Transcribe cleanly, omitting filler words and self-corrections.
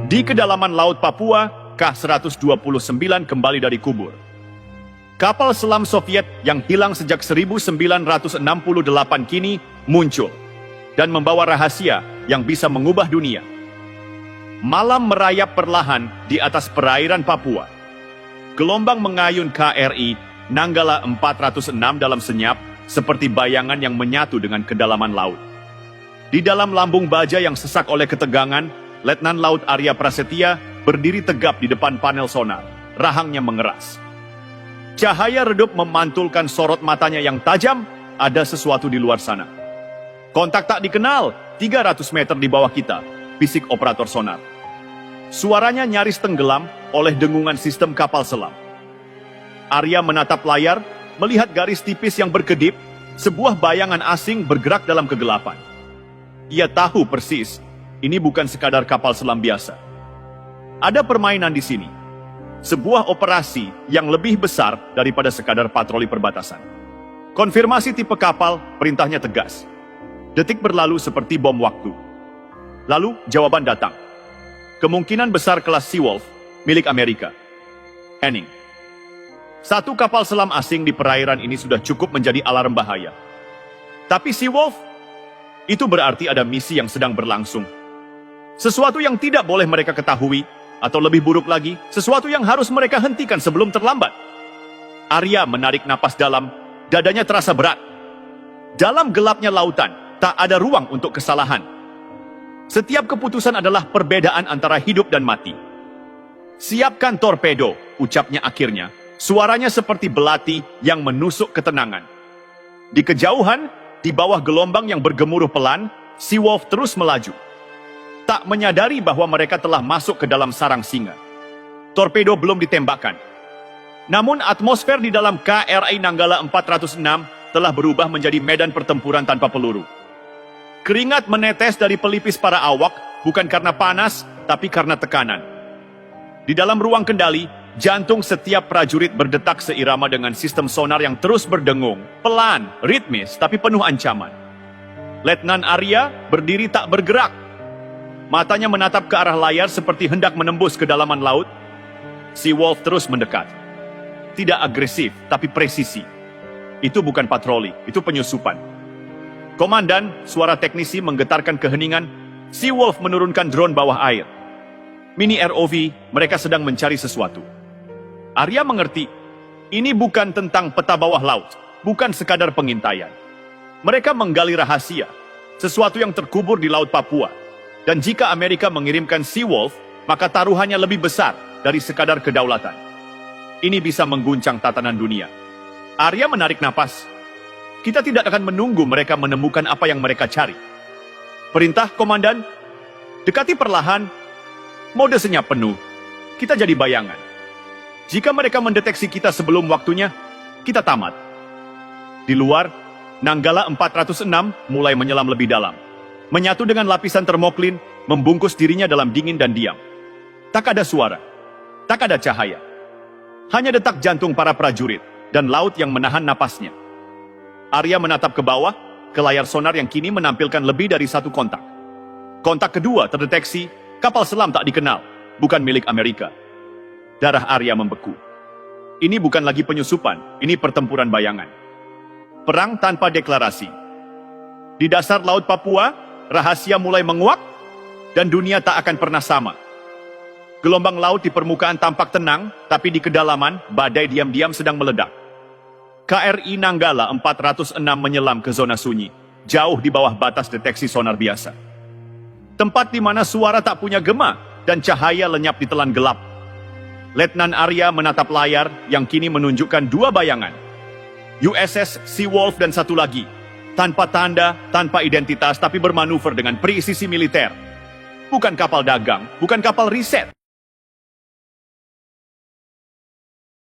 Di kedalaman Laut Papua, K-129 kembali dari kubur. Kapal selam Soviet yang hilang sejak 1968 kini muncul dan membawa rahasia yang bisa mengubah dunia. Malam merayap perlahan di atas perairan Papua. Gelombang mengayun KRI Nanggala 406 dalam senyap seperti bayangan yang menyatu dengan kedalaman laut. Di dalam lambung baja yang sesak oleh ketegangan, Letnan Laut Arya Prasetya berdiri tegap di depan panel sonar. Rahangnya mengeras. Cahaya redup memantulkan sorot matanya yang tajam. Ada sesuatu di luar sana. Kontak tak dikenal, 300 meter di bawah kita, bisik operator sonar. Suaranya nyaris tenggelam oleh dengungan sistem kapal selam. Arya menatap layar, melihat garis tipis yang berkedip, sebuah bayangan asing bergerak dalam kegelapan. Ia tahu persis, ini bukan sekadar kapal selam biasa. Ada permainan di sini. Sebuah operasi yang lebih besar daripada sekadar patroli perbatasan. Konfirmasi tipe kapal, perintahnya tegas. Detik berlalu seperti bom waktu. Lalu jawaban datang. Kemungkinan besar kelas Seawolf, milik Amerika. Henning. Satu kapal selam asing di perairan ini sudah cukup menjadi alarm bahaya. Tapi Seawolf, itu berarti ada misi yang sedang berlangsung. Sesuatu yang tidak boleh mereka ketahui, atau lebih buruk lagi, sesuatu yang harus mereka hentikan sebelum terlambat. Arya menarik napas dalam, dadanya terasa berat. Dalam gelapnya lautan, tak ada ruang untuk kesalahan. Setiap keputusan adalah perbedaan antara hidup dan mati. Siapkan torpedo, ucapnya akhirnya. Suaranya seperti belati yang menusuk ketenangan. Di kejauhan, di bawah gelombang yang bergemuruh pelan, Seawolf terus melaju. Tak menyadari bahwa mereka telah masuk ke dalam sarang singa. Torpedo belum ditembakkan. Namun atmosfer di dalam KRI Nanggala 406 telah berubah menjadi medan pertempuran tanpa peluru. Keringat menetes dari pelipis para awak, bukan karena panas, tapi karena tekanan. Di dalam ruang kendali, jantung setiap prajurit berdetak seirama dengan sistem sonar yang terus berdengung, pelan, ritmis, tapi penuh ancaman. Letnan Arya berdiri tak bergerak. Matanya menatap ke arah layar seperti hendak menembus kedalaman laut. Seawolf terus mendekat. Tidak agresif, tapi presisi. Itu bukan patroli, itu penyusupan. Komandan, suara teknisi menggetarkan keheningan. Seawolf menurunkan drone bawah air. Mini ROV, mereka sedang mencari sesuatu. Arya mengerti, ini bukan tentang peta bawah laut, bukan sekadar pengintaian. Mereka menggali rahasia, sesuatu yang terkubur di Laut Papua. Dan jika Amerika mengirimkan Seawolf, maka taruhannya lebih besar dari sekadar kedaulatan. Ini bisa mengguncang tatanan dunia. Arya menarik napas. Kita tidak akan menunggu mereka menemukan apa yang mereka cari. Perintah, Komandan. Dekati perlahan. Mode senyap penuh. Kita jadi bayangan. Jika mereka mendeteksi kita sebelum waktunya, kita tamat. Di luar, Nanggala 406 mulai menyelam lebih dalam. Menyatu dengan lapisan termoklin, membungkus dirinya dalam dingin dan diam. Tak ada suara, tak ada cahaya. Hanya detak jantung para prajurit, dan laut yang menahan napasnya. Arya menatap ke bawah, ke layar sonar yang kini menampilkan lebih dari satu kontak. Kontak kedua terdeteksi, kapal selam tak dikenal, bukan milik Amerika. Darah Arya membeku. Ini bukan lagi penyusupan, ini pertempuran bayangan. Perang tanpa deklarasi. Di dasar Laut Papua, rahasia mulai menguak, dan dunia tak akan pernah sama. Gelombang laut di permukaan tampak tenang, tapi di kedalaman, badai diam-diam sedang meledak. KRI Nanggala 406 menyelam ke zona sunyi, jauh di bawah batas deteksi sonar biasa. Tempat di mana suara tak punya gema, dan cahaya lenyap di telan gelap. Letnan Arya menatap layar yang kini menunjukkan dua bayangan. USS Seawolf dan satu lagi. Tanpa tanda, tanpa identitas, tapi bermanuver dengan presisi militer. Bukan kapal dagang, bukan kapal riset.